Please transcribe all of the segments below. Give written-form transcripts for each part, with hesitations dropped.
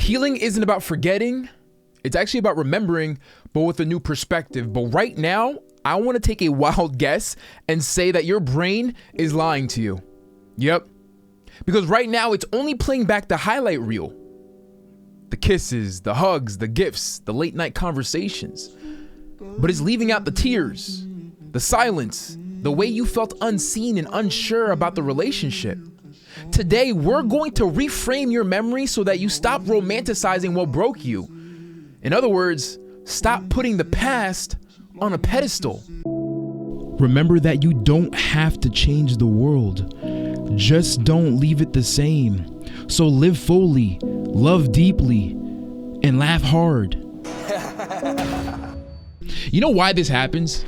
Healing isn't about forgetting. It's actually about remembering, but with a new perspective. But right now, I want to take a wild guess and say that your brain is lying to you. Yep. Because right now, it's only playing back the highlight reel. The kisses, the hugs, the gifts, the late night conversations. But it's leaving out the tears, the silence, the way you felt unseen and unsure about the relationship. Today, we're going to reframe your memory so that you stop romanticizing what broke you. In other words, stop putting the past on a pedestal. Remember that you don't have to change the world. Just don't leave it the same. So live fully, love deeply, and laugh hard. You know why this happens?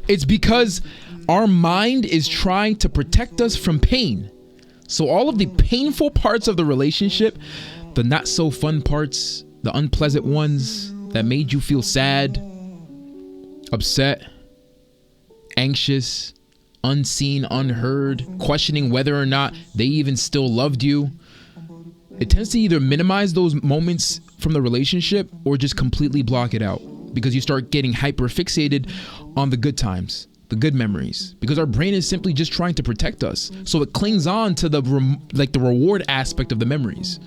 It's because our mind is trying to protect us from pain. So all of the painful parts of the relationship, the not so fun parts, the unpleasant ones that made you feel sad, upset, anxious, unseen, unheard, questioning whether or not they even still loved you. It tends to either minimize those moments from the relationship or just completely block it out, because you start getting hyper fixated on the good times, the good memories, because our brain is simply just trying to protect us. So it clings on to the reward aspect of the memories,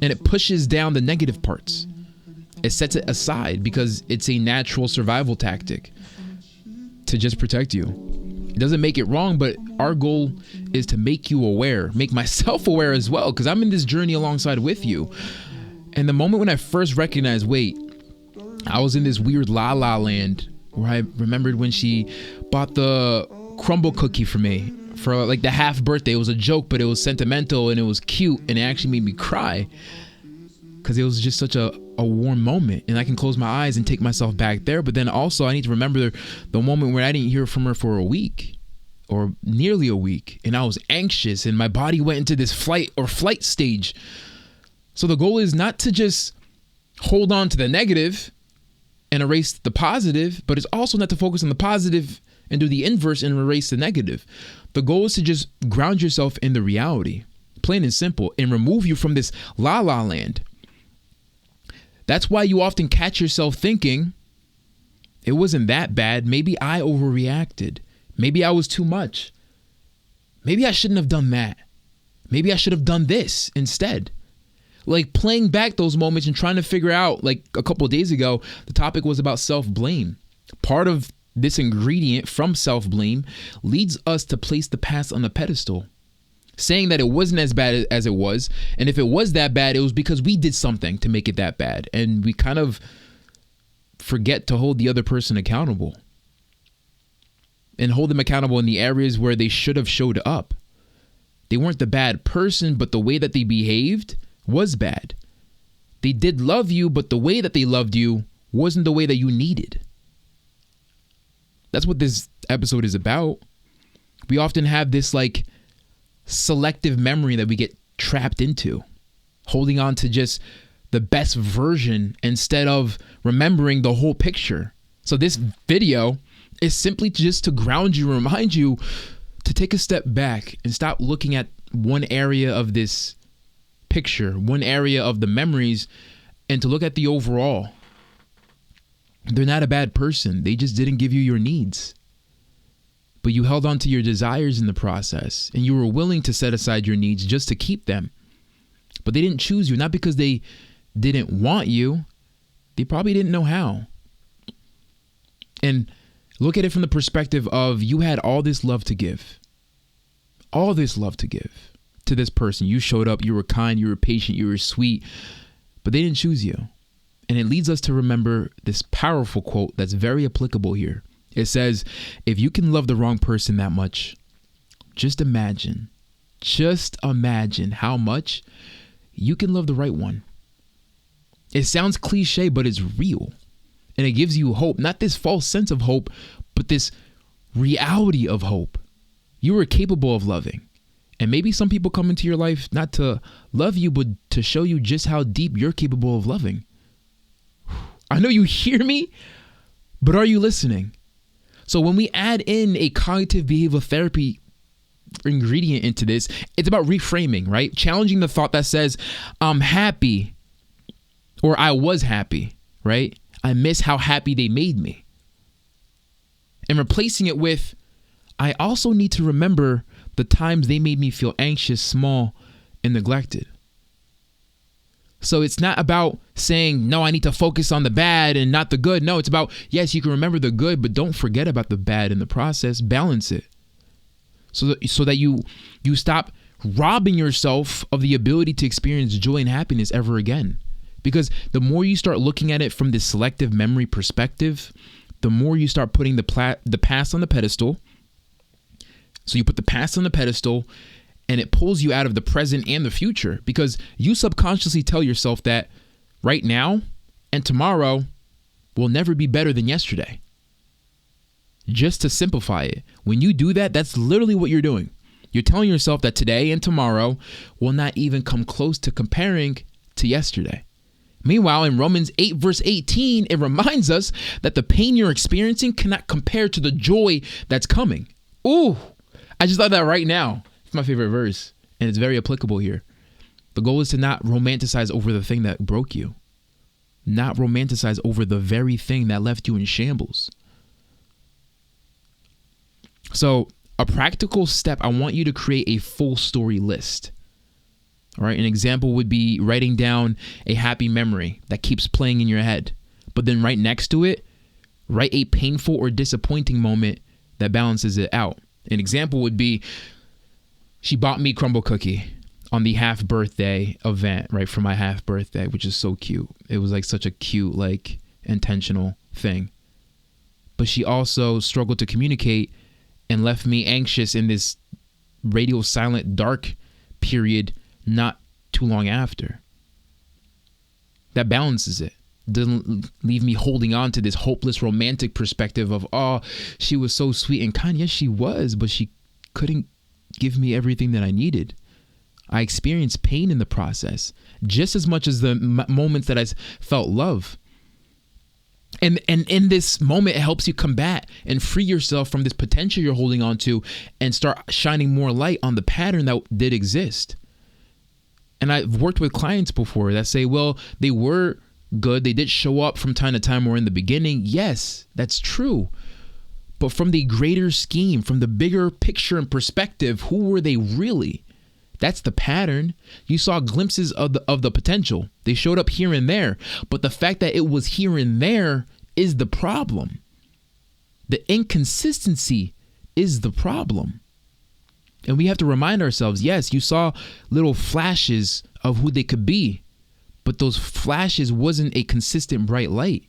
and it pushes down the negative parts. It sets it aside because it's a natural survival tactic to just protect you. It doesn't make it wrong, but our goal is to make you aware, make myself aware as well, because I'm in this journey alongside with you. And the moment when I first recognized, wait, I was in this weird la-la land, where I remembered when she bought the crumble cookie for me for like the half birthday. It was a joke, but it was sentimental and it was cute, and it actually made me cry because it was just such a warm moment, and I can close my eyes and take myself back there. But then also I need to remember the moment where I didn't hear from her for a week or nearly a week, and I was anxious and my body went into this flight stage. So the goal is not to just hold on to the negative and erase the positive, but it's also not to focus on the positive and do the inverse and erase the negative. The goal is to just ground yourself in the reality, plain and simple, and remove you from this la-la land. That's why you often catch yourself thinking, it wasn't that bad. Maybe I overreacted. Maybe I was too much. Maybe I shouldn't have done that. Maybe I should have done this instead. Like playing back those moments and trying to figure out, like a couple of days ago, the topic was about self-blame. Part of this ingredient from self-blame leads us to place the past on a pedestal, saying that it wasn't as bad as it was. And if it was that bad, it was because we did something to make it that bad. And we kind of forget to hold the other person accountable and hold them accountable in the areas where they should have showed up. They weren't the bad person, but the way that they behaved was bad. They did love you, but the way that they loved you wasn't the way that you needed. That's what this episode is about. We often have this like selective memory that we get trapped into, holding on to just the best version instead of remembering the whole picture. So this video is simply just to ground you, remind you to take a step back and stop looking at one area of this picture, one area of the memories, and to look at the overall. They're not a bad person. They just didn't give you your needs. But you held on to your desires in the process, and you were willing to set aside your needs just to keep them. But they didn't choose you, not because they didn't want you. They probably didn't know how. And look at it from the perspective of you had all this love to give. All this love to give to this person. You showed up, you were kind, you were patient, you were sweet, but they didn't choose you. And it leads us to remember this powerful quote that's very applicable here. It says, if you can love the wrong person that much, just imagine how much you can love the right one. It sounds cliche, but it's real. And it gives you hope, not this false sense of hope, but this reality of hope. You are capable of loving. And maybe some people come into your life not to love you, but to show you just how deep you're capable of loving. I know you hear me, but are you listening? So when we add in a cognitive behavioral therapy ingredient into this, it's about reframing, right? Challenging the thought that says, I'm happy, Or I was happy, right? I miss how happy they made me. And replacing it with, I also need to remember the times they made me feel anxious, small, and neglected. So it's not about saying, no, I need to focus on the bad and not the good. No, it's about, yes, you can remember the good, but don't forget about the bad in the process. Balance it. So that you stop robbing yourself of the ability to experience joy and happiness ever again. Because the more you start looking at it from this selective memory perspective, the more you start putting the past on the pedestal. So you put the past on the pedestal, and it pulls you out of the present and the future, because you subconsciously tell yourself that right now and tomorrow will never be better than yesterday. Just to simplify it, when you do that, that's literally what you're doing. You're telling yourself that today and tomorrow will not even come close to comparing to yesterday. Meanwhile, in Romans 8 verse 18, it reminds us that the pain you're experiencing cannot compare to the joy that's coming. Ooh, I just thought that right now. It's my favorite verse, and it's very applicable here. The goal is to not romanticize over the thing that broke you. Not romanticize over the very thing that left you in shambles. So, a practical step, I want you to create a full story list. All right, an example would be writing down a happy memory that keeps playing in your head. But then right next to it, write a painful or disappointing moment that balances it out. An example would be, she bought me crumble cookie on the half birthday event, right, for my half birthday, which is so cute. It was like such a cute, like, intentional thing. But she also struggled to communicate and left me anxious in this radio silent dark period not too long after. That balances it. Doesn't leave me holding on to this hopeless romantic perspective of, oh, she was so sweet and kind. Yes, she was, but she couldn't give me everything that I needed. I experienced pain in the process just as much as the moments that I felt love. And in this moment, it helps you combat and free yourself from this potential you're holding on to and start shining more light on the pattern that did exist. And I've worked with clients before that say, well, they were good. They did show up from time to time or in the beginning. Yes, that's true. But from the greater scheme, from the bigger picture and perspective, who were they really? That's the pattern. You saw glimpses of the potential. They showed up here and there. But the fact that it was here and there is the problem. The inconsistency is the problem. And we have to remind ourselves, yes, you saw little flashes of who they could be, but those flashes wasn't a consistent bright light.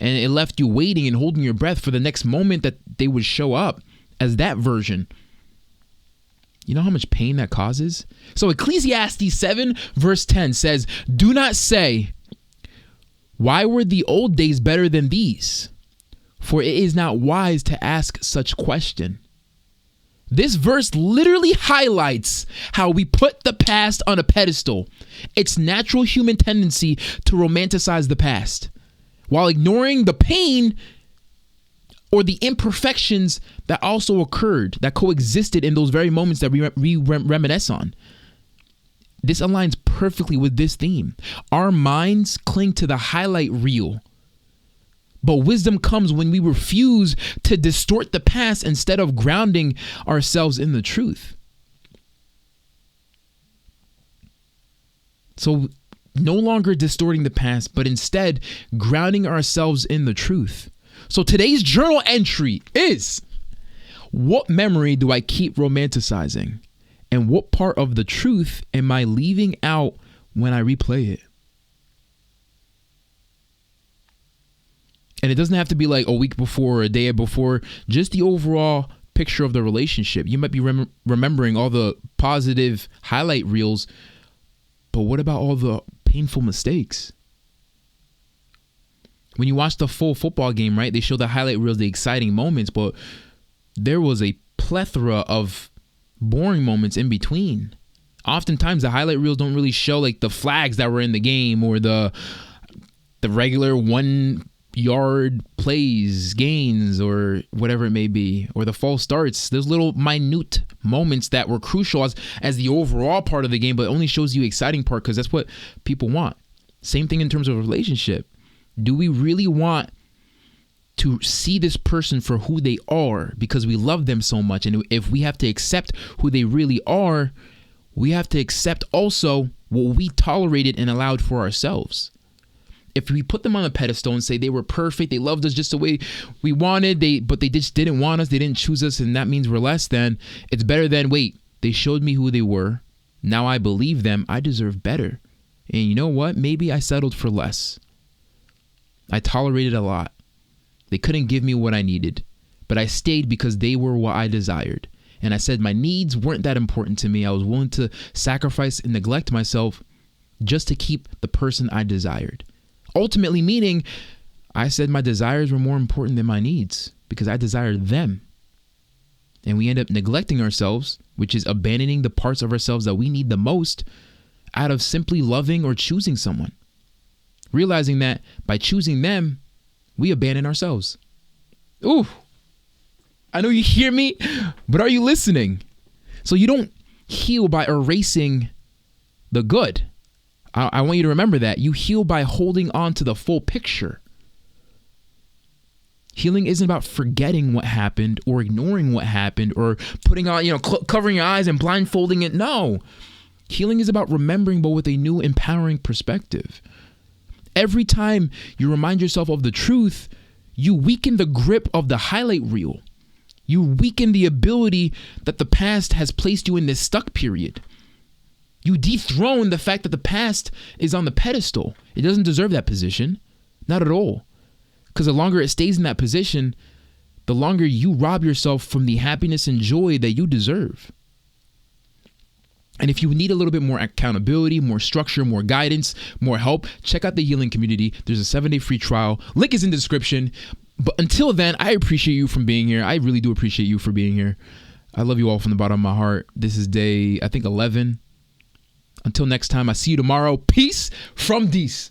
And it left you waiting and holding your breath for the next moment that they would show up as that version. You know how much pain that causes? So Ecclesiastes 7 verse 10 says, do not say, why were the old days better than these? For it is not wise to ask such question. This verse literally highlights how we put the past on a pedestal. It's natural human tendency to romanticize the past while ignoring the pain or the imperfections that also occurred, that coexisted in those very moments that we reminisce on. This aligns perfectly with this theme. Our minds cling to the highlight reel. But wisdom comes when we refuse to distort the past instead of grounding ourselves in the truth. So no longer distorting the past, but instead grounding ourselves in the truth. So today's journal entry is, what memory do I keep romanticizing? And what part of the truth am I leaving out when I replay it? And it doesn't have to be like a week before or a day before, just the overall picture of the relationship. You might be remembering all the positive highlight reels, but what about all the painful mistakes? When you watch the full football game, right, they show the highlight reels, the exciting moments, but there was a plethora of boring moments in between. Oftentimes, the highlight reels don't really show like the flags that were in the game or the regular 1 yard plays, gains, or whatever it may be, or the false starts. Those little minute moments that were crucial as the overall part of the game, but only shows you the exciting part because that's what people want. Same thing in terms of a relationship. Do we really want to see this person for who they are because we love them so much? And if we have to accept who they really are, we have to accept also what we tolerated and allowed for ourselves. If we put them on a pedestal and say they were perfect, they loved us just the way we wanted, but they just didn't want us, they didn't choose us, and that means we're less than, it's better than, wait, they showed me who they were. Now I believe them. I deserve better. And you know what? Maybe I settled for less. I tolerated a lot. They couldn't give me what I needed, but I stayed because they were what I desired. And I said my needs weren't that important to me. I was willing to sacrifice and neglect myself just to keep the person I desired. Ultimately meaning, I said my desires were more important than my needs because I desired them. And we end up neglecting ourselves, which is abandoning the parts of ourselves that we need the most out of simply loving or choosing someone. Realizing that by choosing them, we abandon ourselves. Ooh, I know you hear me, but are you listening? So you don't heal by erasing the good. I want you to remember that. You heal by holding on to the full picture. Healing isn't about forgetting what happened or ignoring what happened or putting on, covering your eyes and blindfolding it. No. Healing is about remembering but with a new empowering perspective. Every time you remind yourself of the truth, you weaken the grip of the highlight reel. You weaken the ability that the past has placed you in this stuck period. You dethrone the fact that the past is on the pedestal. It doesn't deserve that position. Not at all. Because the longer it stays in that position, the longer you rob yourself from the happiness and joy that you deserve. And if you need a little bit more accountability, more structure, more guidance, more help, check out the healing community. There's a 7-day free trial. Link is in the description. But until then, I appreciate you from being here. I really do appreciate you for being here. I love you all from the bottom of my heart. This is day, I think, 11. Until next time, I see you tomorrow. Peace from Dees.